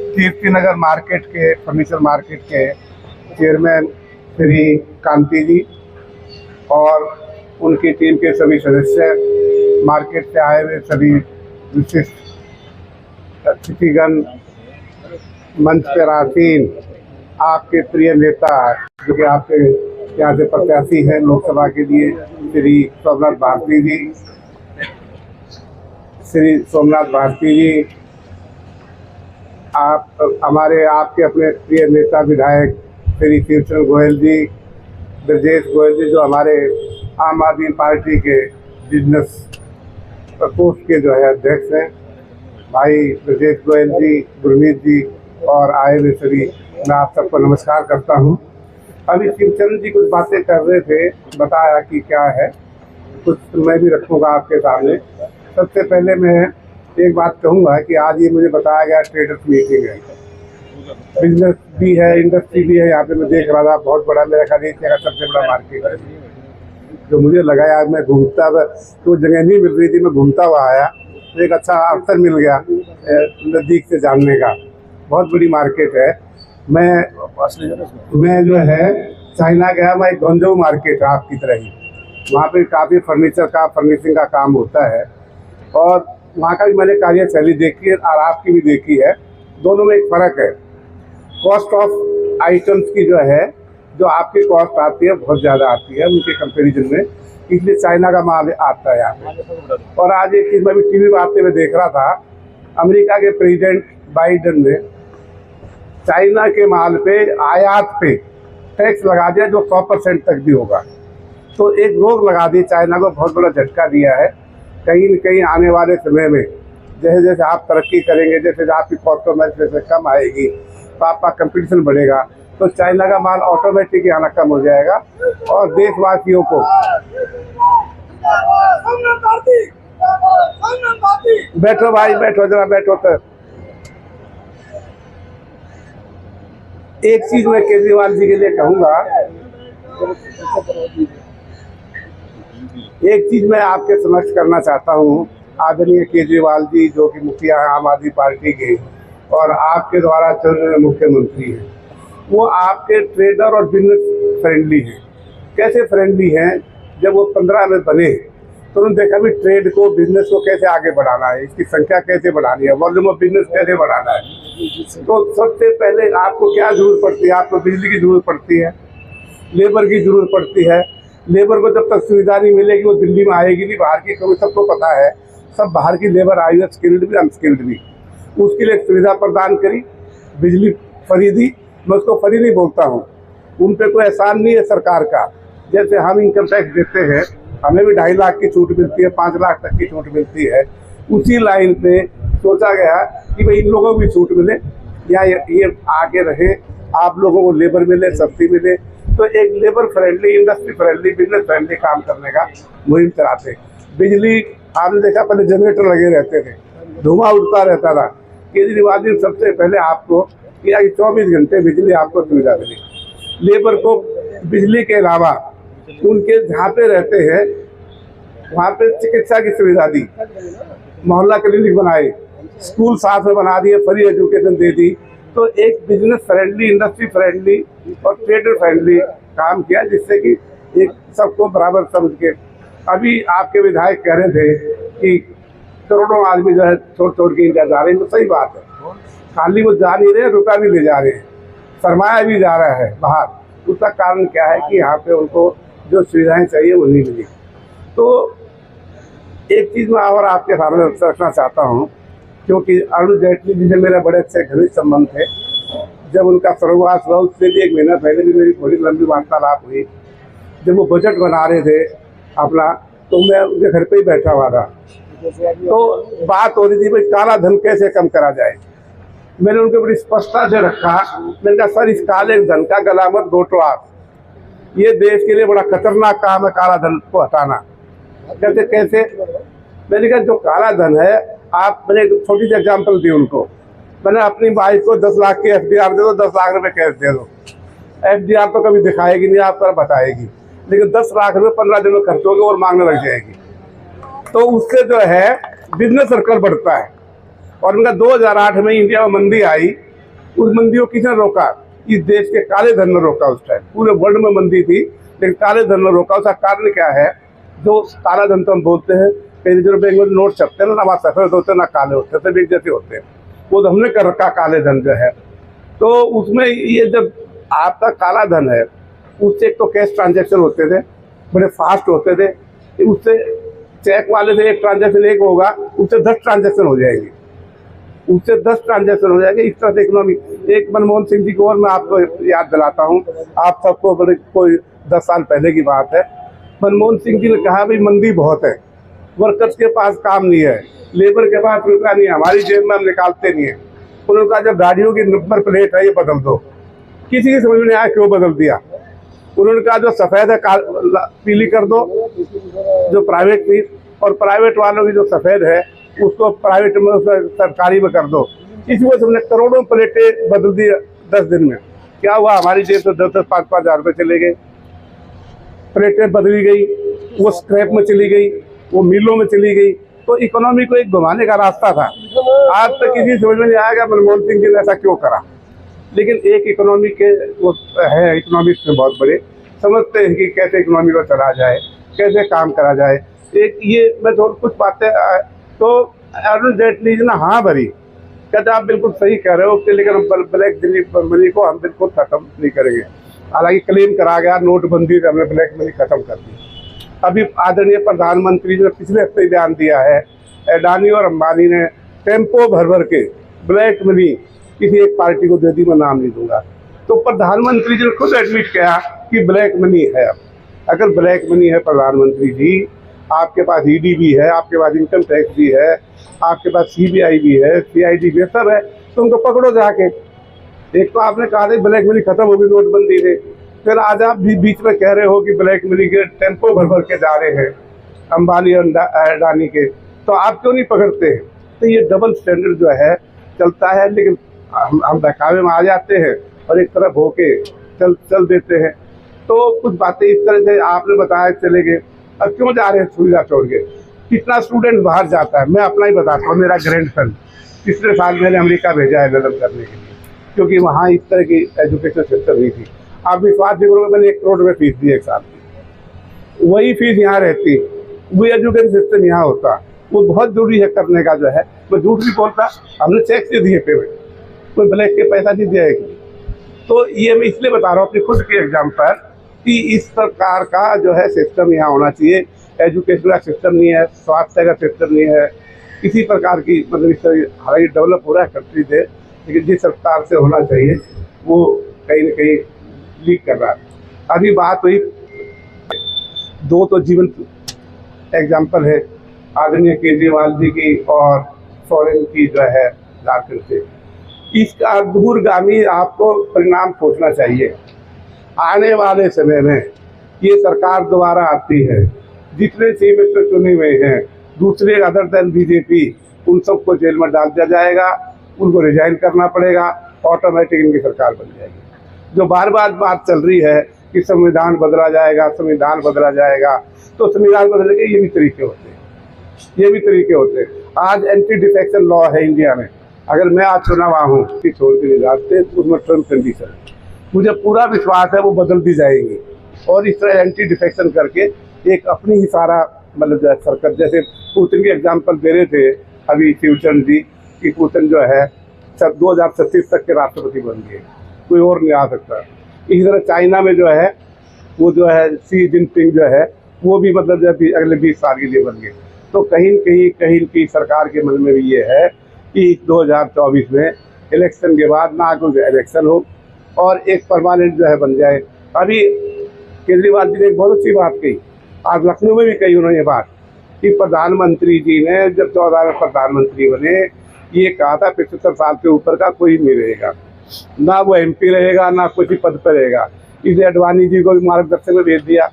Kirtinagar market के furniture market के chairman Shri कांति जी और उनकी टीम के सभी सदस्य, मार्केट से आए हुए सभी विशिष्ट अतिथिगण, मंच पर आसीन आपके प्रिय नेता जो कि आपके यहाँ से प्रत्याशी हैं लोकसभा के लिए, श्री सोमनाथ भारती जी, आप हमारे आपके अपने प्रिय नेता विधायक श्री कृष्ण गोयल जी, ब्रजेश गोयल जी जो हमारे आम आदमी पार्टी के बिजनेस प्रकोष्ठ के जो है अध्यक्ष हैं, भाई ब्रजेश गोयल जी, गुरमीत जी और आए हुए सभी, मैं आप सबको नमस्कार करता हूं। अभी शिवचंद्र जी कुछ बातें कर रहे थे, बताया कि क्या है, कुछ मैं भी रखूंगा आपके सामने। सबसे पहले मैं एक बात कहूंगा कि आज ये मुझे बताया गया ट्रेडर्स मीटिंग है, बिजनेस भी है, इंडस्ट्री भी है। यहाँ पे मैं देख रहा था बहुत बड़ा, मेरा ख्याल एशिया का सबसे बड़ा मार्केट है, जो मुझे लगा यार मैं घूमता हुआ, तो जगह नहीं मिल रही थी, मैं घूमता हुआ आया तो एक अच्छा अवसर मिल गया नज़दीक से जानने का। बहुत बड़ी मार्केट है। मैं जो है चाइना गया, वहाँ एक गंजऊ मार्केट है आपकी तरह ही, वहाँ पे काफ़ी फर्निशिंग का काम होता है और वहाँ का भी मैंने कार्यशैली देखी है और आपकी भी देखी है। दोनों में एक फ़र्क है, कॉस्ट ऑफ आइटम्स की जो है, जो आपकी कॉस्ट आती है बहुत ज़्यादा आती है उनके कंपैरिजन में, इसलिए चाइना का माल आता है यहाँ पे। और आज एक चीज़ मैं भी टीवी पर आते हुए देख रहा था, अमेरिका के प्रेसिडेंट बाइडेन ने चाइना के माल पे आयात पे टैक्स लगा दिया जो 100% तक भी होगा। तो एक रोक लगा दी, चाइना को बहुत बड़ा झटका दिया है। कहीं न कहीं आने वाले समय में जैसे जैसे आप तरक्की करेंगे, जैसे आपकी परफॉर्मेंस जैसे कम आएगी तो आपका कंपटीशन बढ़ेगा, तो चाइना का माल ऑटोमेटिक आना कम हो जाएगा। और देशवासियों को बैठो भाई, बैठो जरा, बैठो। तो एक चीज मैं केजरीवाल जी के लिए कहूंगा, एक चीज मैं आपके समक्ष करना चाहता हूं। आदरणीय केजरीवाल जी जो कि मुखिया है आम आदमी पार्टी के और आपके द्वारा चुने हुए मुख्यमंत्री हैं, वो आपके ट्रेडर और बिजनेस फ्रेंडली हैं। कैसे फ्रेंडली हैं? जब वो 15 में बने तो उन्होंने देखा भी ट्रेड को, बिजनेस को कैसे आगे बढ़ाना है, इसकी संख्या कैसे बढ़ानी है, वॉल्यूम ऑफ बिजनेस कैसे बढ़ाना है। तो सबसे पहले आपको क्या जरूरत पड़ती है? आपको बिजली की जरूरत पड़ती है, लेबर की जरूरत पड़ती है। लेबर को जब तक सुविधा नहीं मिलेगी वो दिल्ली में आएगी नहीं, बाहर की, क्योंकि सबको पता है सब बाहर की लेबर आई है, स्किल्ड भी अनस्किल्ड भी। उसके लिए सुविधा प्रदान करी, बिजली फ्री दी। मैं उसको फ्री नहीं बोलता हूँ, उन पर कोई एहसान नहीं है सरकार का। जैसे हम इनकम टैक्स देते हैं, हमें भी 2.5 लाख की छूट मिलती है, 5 लाख तक की छूट मिलती है। उसी लाइन पे सोचा गया कि भाई इन लोगों को भी छूट मिले या ये आगे रहे, आप लोगों को लेबर मिले, सब्सिडी मिले। तो एक labour friendly, industry friendly, business friendly काम करने का मुहिम चलाते। बिजली आपने देखा पहले जनरेटर लगे रहते थे, धुआं उठता रहता था। केजरीवाल जी सबसे पहले आपको किया कि 24 घंटे बिजली आपको सुविधा मिली। लेबर को बिजली के अलावा उनके जहाँ पे रहते हैं वहाँ पे चिकित्सा की सुविधा दी, मोहल्ला क्लिनिक बनाए, स्कूल साथ में बना दिए, फ्री एजुकेशन दे दी। तो एक बिजनेस फ्रेंडली, इंडस्ट्री फ्रेंडली और ट्रेडर फ्रेंडली काम किया, जिससे कि एक सबको बराबर समझ के। अभी आपके विधायक कह रहे थे कि करोड़ों आदमी जो है छोड़ के इंडिया जा रहे हैं, तो सही बात है। खाली वो जा नहीं रहे, रुपया भी ले जा रहे हैं, सरमाया भी जा रहा है बाहर। उसका कारण क्या है कि यहाँ पे उनको जो सुविधाएं चाहिए वो नहीं मिली। तो एक चीज़ मैं और आपके सामने रखना चाहता हूँ, क्योंकि अरुण जेटली जी से मेरे बड़े अच्छे घनिष्ठ संबंध थे। जब उनका स्वर्गवास हुआ उससे भी 1 महीना पहले भी मेरी थोड़ी लंबी वार्तालाप हुई। जब वो बजट बना रहे थे अपना, तो मैं उनके घर पे ही बैठा हुआ था। तो बात हो रही थी भाई काला धन कैसे कम करा जाए। मैंने उनको बड़ी स्पष्टता से रखा, मैंने कहा सर इस काले धन का गला मत घोटो आप, ये देश के लिए बड़ा खतरनाक काम है काला धन को हटाना। कहते कैसे? मैंने कहा जो काला धन है, आप, मैंने एक छोटी सी एग्जाम्पल दी उनको। मैंने अपनी वाइफ को 10 लाख की FDR दे दो, 10 लाख रुपए कैश दे दो। FDR तो कभी दिखाएगी नहीं, आप पर बताएगी, लेकिन 10 लाख रुपए 15 दिन में खर्च होगे और मांगने लग जाएगी। तो उससे जो है बिजनेस सर्कल बढ़ता है। और उनका 2008 में इंडिया में मंदी आई उस मंदी को किसने रोका? इस देश के काले धन ने रोका। उस टाइम पूरे वर्ल्ड में मंदी थी, लेकिन काले धन ने रोका। उसका कारण क्या है? जो काला धन तो हम बोलते हैं, कई रिजर्व बैंक में नोट छपते हैं ना वहाँ सफेद होते हैं ना काले होते हैं, सब एक जैसे होते हैं। वो तो हमने कर रखा काले धन जो है। तो उसमें ये जब आपका काला धन है, उससे एक तो कैश ट्रांजेक्शन होते थे, बड़े फास्ट होते थे। उससे चेक वाले से एक ट्रांजेक्शन एक होगा, उससे 10 ट्रांजेक्शन हो जाएंगे, उससे 10 ट्रांजेक्शन हो जाएंगे। इस तरह से इकोनॉमी। एक मनमोहन सिंह जी को और मैं आपको याद दिलाता हूँ, आप सबको बड़े कोई 10 साल पहले की बात है। मनमोहन सिंह जी ने कहा भाई मंदी बहुत है, वर्कर्स के पास काम नहीं है, लेबर के पास रुपया नहीं है, हमारी जेब में हम निकालते नहीं है। उन्होंने कहा जब गाड़ियों की नंबर प्लेट है ये बदल दो। किसी की समझ में नहीं आया क्यों बदल दिया। उन्होंने कहा जो सफ़ेद है पीली कर दो, जो प्राइवेट थी, और प्राइवेट वालों की जो सफ़ेद है उसको प्राइवेट में सरकारी में कर दो। इसी वजह से हमने करोड़ों प्लेटें बदल दी 10 दिन में। क्या हुआ? हमारी जेब से 10-10, 5-5 हज़ार रुपये चले गए। प्लेटें बदली गई, वो स्क्रैप में चली गई, वो मिलों में चली गई। तो इकोनॉमी को एक घुमाने का रास्ता था। आज तक किसी समझ में नहीं आएगा मनमोहन सिंह जी ने ऐसा क्यों करा। लेकिन एक इकोनॉमी के वो है, इकोनॉमिस्ट में बहुत बड़े समझते हैं कि कैसे इकोनॉमी को चला जाए, कैसे काम करा जाए। एक ये मैं थोड़ी कुछ बातें तो अरुण जेटली जी ने हाँ भरी, कहते आप बिल्कुल सही कह रहे हो कि लेकिन हम ब्लैक मनी को हम बिल्कुल खत्म नहीं करेंगे। हालांकि क्लेम करा गया नोटबंदी से हमने ब्लैक मनी खत्म कर दी। अभी आदरणीय प्रधानमंत्री जी ने पिछले हफ्ते बयान दिया है, अडानी और अंबानी ने टेम्पो भर भर के ब्लैक मनी किसी एक पार्टी को दे दी, मैं नाम नहीं दूंगा। तो प्रधानमंत्री जी ने खुद एडमिट किया कि ब्लैक मनी है। अगर ब्लैक मनी है प्रधानमंत्री जी, आपके पास ईडी भी है, आपके पास इनकम टैक्स भी है, आपके पास सीबीआई भी है, सीआईडी भी है, सब है, तो उनको पकड़ो जाके। एक तो आपने कहा था ब्लैक मनी खत्म होगी नोटबंदी से, फिर आज आप भी बीच में कह रहे हो कि ब्लैक मनी के टेम्पो भर भर के जा रहे हैं अंबानी और अडानी के, तो आप क्यों नहीं पकड़ते हैं? तो ये डबल स्टैंडर्ड जो है चलता है, लेकिन हम बहकावे में आ जाते हैं और एक तरफ होके चल देते हैं। तो कुछ बातें इस तरह से आपने बताया चले गए। अब क्यों जा रहे हैं सुविधा छोड़ के? कितना स्टूडेंट बाहर जाता है? मैं अपना ही बताता हूँ, मेरा ग्रैंडसन पिछले साल मैंने अमेरिका भेजा है LLM करने के लिए, क्योंकि वहाँ इस तरह की एजुकेशन सिस्टम नहीं थी। आप विश्वास नहीं करोगे, मैंने 1 करोड़ रुपये फीस दी एक साल की, वही फीस यहाँ रहती, वही एजुकेशन सिस्टम यहाँ होता। वो बहुत जरूरी है करने का जो है। मैं झूठ नहीं बोलता, हमने चेक से दिए पेमेंट, कोई ब्लैक के पैसा नहीं दिया है। तो ये मैं इसलिए बता रहा हूँ अपनी खुद के एग्जाम पर कि इस प्रकार का जो है सिस्टम यहाँ होना चाहिए। एजुकेशन का सिस्टम नहीं है, स्वास्थ्य का सिस्टम नहीं है, किसी प्रकार की मतलब इस तरह। हालांकि डेवलप हो रहा है कंट्री से, लेकिन जिस रफ्तार से होना चाहिए वो कहीं ना कहीं लीक कर रहा है। अभी बात हुई, 2 तो जीवन एग्जाम्पल है, आदरणीय केजरीवाल जी की और सोरेन की जो है झारखंड से। इसका दूरगामी आपको परिणाम सोचना चाहिए। आने वाले समय में ये सरकार दोबारा आती है, जितने चीफ मिनिस्टर चुने हुए हैं दूसरे अदर देन बीजेपी, उन सबको जेल में डाल दिया जाएगा, उनको रिजाइन करना पड़ेगा, ऑटोमेटिक इनकी सरकार बन जाएगी। जो बार बार बात चल रही है कि संविधान बदला जाएगा, संविधान बदला जाएगा, तो संविधान बदलने के ये भी तरीके होते हैं, ये भी तरीके होते हैं। आज एंटी डिफेक्शन लॉ है इंडिया में, अगर मैं आज चुना हुआ हूँ कि छोड़ के नहीं जाते, तो उसमें टर्म कंडीशन मुझे पूरा विश्वास है वो बदल दी जाएंगी। और इस तरह एंटी डिफेक्शन करके एक अपनी ही सारा मतलब सरकार, जैसे पुतिन के एग्जाम्पल दे रहे थे अभी शिवचंद जी कि पुतिन जो है 2036 तक के राष्ट्रपति बन गए, कोई और नहीं आ सकता। इसी तरह चाइना में जो है वो जो है शी जिनपिंग जो है वो भी मतलब जब अगले 20 साल के लिए बन गए। तो कहीं की सरकार के मन में भी ये है कि 2024 में इलेक्शन के बाद ना कोई इलेक्शन हो और एक परमानेंट जो है बन जाए। अभी केजरीवाल जी ने एक बहुत अच्छी बात कही, आज लखनऊ में भी कही उन्होंने ये बात कि प्रधानमंत्री जी ने जब 14 में प्रधानमंत्री बने ये कहा था 75 साल के ऊपर का कोई नहीं रहेगा, ना वो MP रहेगा ना किसी पद पर रहेगा। इसलिए अडवाणी जी को भी मार्गदर्शन में भेज दिया,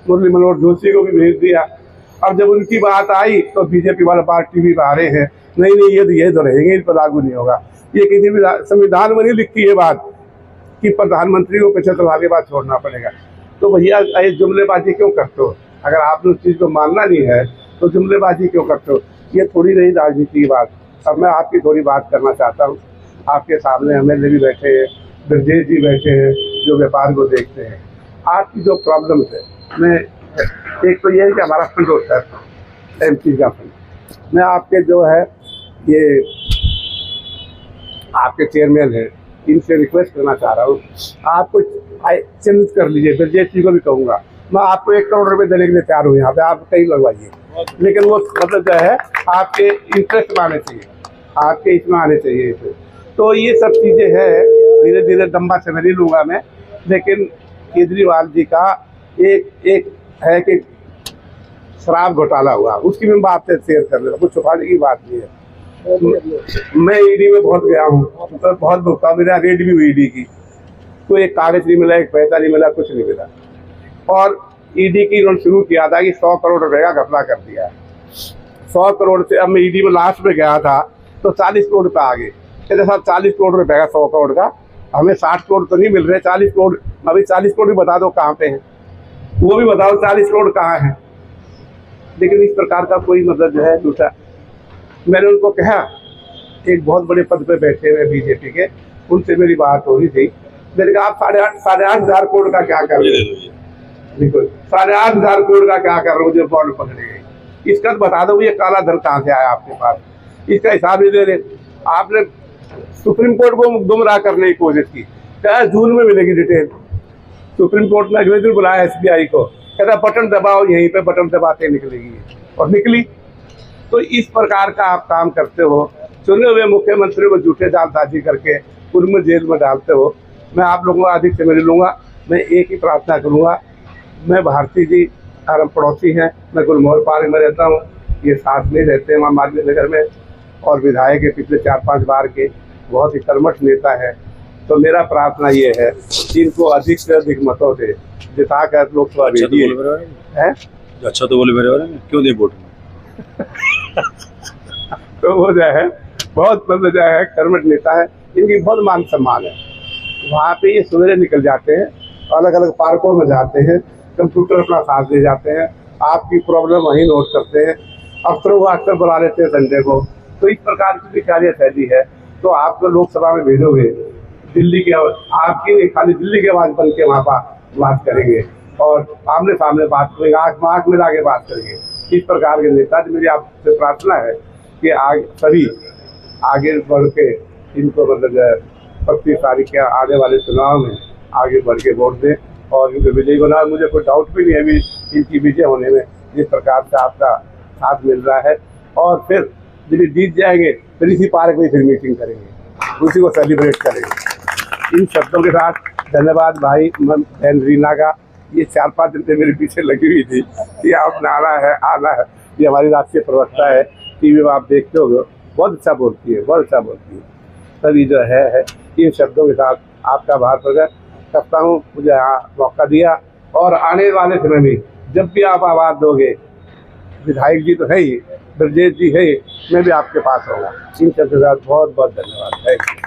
मुरली मनोहर जोशी को भी भेज दिया। अब जब उनकी बात आई तो बीजेपी वाला पार्टी भी बाहर हैं, नहीं ये तो रहेंगे, इन पर लागू नहीं होगा। ये किसी भी संविधान में नहीं लिखी है बात कि प्रधानमंत्री को 75 साल के बाद छोड़ना पड़ेगा। तो भैया ये जुमलेबाजी क्यों करते हो? अगर आपने उस चीज़ को मानना नहीं है तो जुमलेबाजी क्यों करते हो? ये थोड़ी रही राजनीति की बात। अब मैं आपकी थोड़ी बात करना चाहता हूँ। आपके सामने MLA भी बैठे हैं, ब्रजेश जी बैठे हैं जो व्यापार को देखते हैं। आपकी जो प्रॉब्लम्स है, मैं एक तो ये है कि हमारा फंड होता है MP का फंड, मैं आपके जो है ये आपके चेयरमैन हैं, इनसे रिक्वेस्ट करना चाह रहा हूँ, आप कुछ चिन्हित कर लीजिए। ब्रजेश जी को भी कहूँगा, मैं आपको 1 करोड़ रुपए देने के लिए तैयार हूँ, यहाँ पे आप कहीं लगवाइए, लेकिन वो मतलब जो है आपके इंटरेस्ट में आने चाहिए, आपके इसमें आने चाहिए। तो ये सब चीज़ें हैं, धीरे धीरे लंबा समय नहीं लूँगा मैं, लेकिन केजरीवाल जी का एक है कि शराब घोटाला हुआ, उसकी मैं बात शेयर कर लेता हूँ, कुछ छुपाने की बात नहीं है। मैं ED में बहुत गया हूँ, तो बहुत भुगता, मेरा रेड भी हुई ED की, कोई एक कागज नहीं मिला, एक पैसा नहीं मिला, कुछ नहीं मिला। और ED की इन्होंने शुरू किया था कि 100 करोड़ रुपए का घपला कर दिया है। 100 करोड़ से अब मैं ED में लास्ट में गया था तो 40 करोड़ रुपये आ गए। कहते साहब 40 करोड़ रुपए का 100 करोड़ का, हमें 60 करोड़ तो नहीं मिल रहे, 40 करोड़, अभी 40 करोड़ भी बता दो कहाँ पे है, वो भी बताओ 40 करोड़ कहाँ है। लेकिन इस प्रकार का कोई मतलब जो है दूसरा, मैंने उनको कहा, एक बहुत बड़े पद पे बैठे हुए BJP के, उनसे मेरी बात हो रही थी, मैंने कहा आप 8,500 करोड़ का क्या कर रहे हो, बिल्कुल 8,500 करोड़ का क्या कर रहे हो जो बॉन्ड पकड़े गए, इसका बता दो ये काला धन कहाँ से आया आपके पास, इसका हिसाब नहीं दे रहे। आपने सुप्रीम कोर्ट को गुमराह करने की कोशिश की, क्या जून में मिलेगी डिटेल, सुप्रीम कोर्ट ने अगले दिन बुलाया SBI को, कहता बटन दबाओ, यहीं पे बटन दबाते निकलेगी, और निकली। तो इस प्रकार का आप काम करते हो, चुने हुए मुख्यमंत्री को झूठे जालसाजी करके उनमें जेल में डालते हो। मैं आप लोगों को अधिक से मिल लूँगा, मैं एक ही प्रार्थना करूँगा, मैं भारती जी हमारे पड़ोसी हैं, मैं गुलमोहर पार्क में रहता हूँ, ये साथ में रहते हैं वहाँ मालवीय नगर में, और विधायक के पिछले 4-5 बार के बहुत ही कर्मठ नेता है। तो मेरा प्रार्थना ये है कि इनको अधिक से अधिक मतों से जिता कर लोकसभा भेजिए। अच्छा तो बोले मेरे बारे में क्यों नहीं वोट तो वो जो है बहुत मतलब जो है कर्मठ नेता है, इनकी बहुत मान सम्मान है। वहाँ पे ये सवेरे निकल जाते हैं, अलग अलग पार्कों में जाते हैं, कंप्यूटर अपना साथ ले जाते हैं, आपकी प्रॉब्लम वहीं नोट करते हैं, अफसरों को अक्सर बुला लेते हैं संडे को। तो इस प्रकार की कार्यशैली है। तो आप तो लोकसभा में भेजोगे, दिल्ली के आपकी नहीं खाली दिल्ली के आवाज बन के वहाँ पर बात करेंगे और आमने सामने बात करेंगे, आँख मिला के बात करेंगे। इस प्रकार के नेता, मेरी आपसे प्रार्थना है कि सभी आगे बढ़ के इनको मतलब 25 तारीख के आने वाले चुनाव में आगे बढ़ के वोट दें और इनको विजयी बना। मुझे कोई डाउट भी नहीं है अभी इनकी विजय होने में, जिस प्रकार से आपका साथ मिल रहा है। और फिर जब जीत जाएंगे फिर इसी पार्क में फिर मीटिंग करेंगे, उसी को सेलिब्रेट करेंगे। इन शब्दों के साथ धन्यवाद भाई बहन रीना का, ये 4-5 दिन से मेरे पीछे लगी हुई थी कि आप आना है। ये हमारी राष्ट्रीय प्रवक्ता है, TV में आप देखते हो, बहुत अच्छा बोलती है, बहुत अच्छा बोलती है। तभी जो है इन शब्दों के साथ आपका आभार प्रकट करता हूँ, मुझे यहाँ मौका दिया। और आने वाले समय में जब भी आप आवाज़ दोगे, विधायक जी तो है ही, ब्रजेश जी है ही, मैं भी आपके पास रहूँगा। इन शब्दों के साथ बहुत बहुत धन्यवाद।